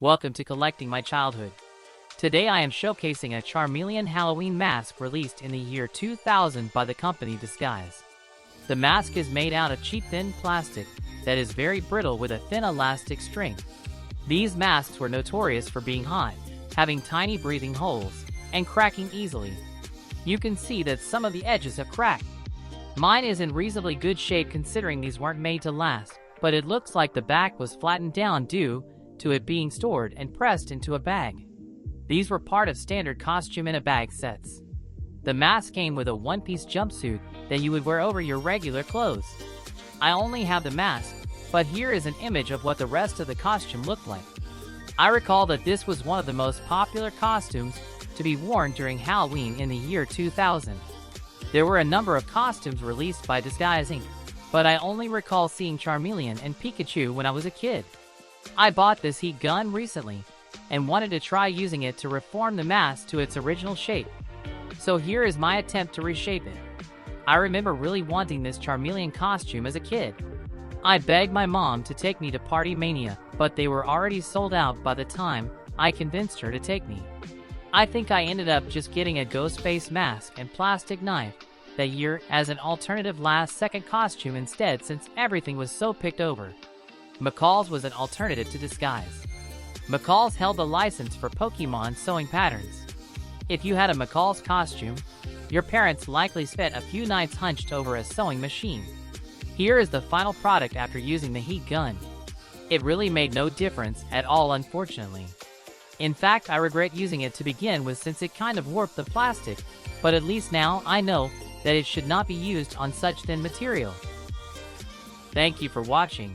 Welcome to Collecting My Childhood. Today I am showcasing a Charmeleon Halloween mask released in the year 2000 by the company Disguise. The mask is made out of cheap thin plastic that is very brittle with a thin elastic string. These masks were notorious for being hot, having tiny breathing holes, and cracking easily. You can see that some of the edges have cracked. Mine is in reasonably good shape considering these weren't made to last, but it looks like the back was flattened down due to it being stored and pressed into a bag. These were part of standard costume in a bag sets. The mask came with a one-piece jumpsuit that you would wear over your regular clothes. I only have the mask, but here is an image of what the rest of the costume looked like. I recall that this was one of the most popular costumes to be worn during Halloween in the year 2000. There were a number of costumes released by Disguise Inc., but I only recall seeing Charmeleon and Pikachu when I was a kid. I bought this heat gun recently and wanted to try using it to reform the mask to its original shape. So here is my attempt to reshape it. I remember really wanting this Charmeleon costume as a kid. I begged my mom to take me to Party Mania, but they were already sold out by the time I convinced her to take me. I think I ended up just getting a ghost face mask and plastic knife that year as an alternative last-second costume instead since everything was so picked over. McCall's was an alternative to Disguise. McCall's held the license for Pokemon sewing patterns. If you had a McCall's costume, your parents likely spent a few nights hunched over a sewing machine. Here is the final product after using the heat gun. It really made no difference at all, unfortunately. In fact, I regret using it to begin with since it kind of warped the plastic, but at least now I know that it should not be used on such thin material. Thank you for watching.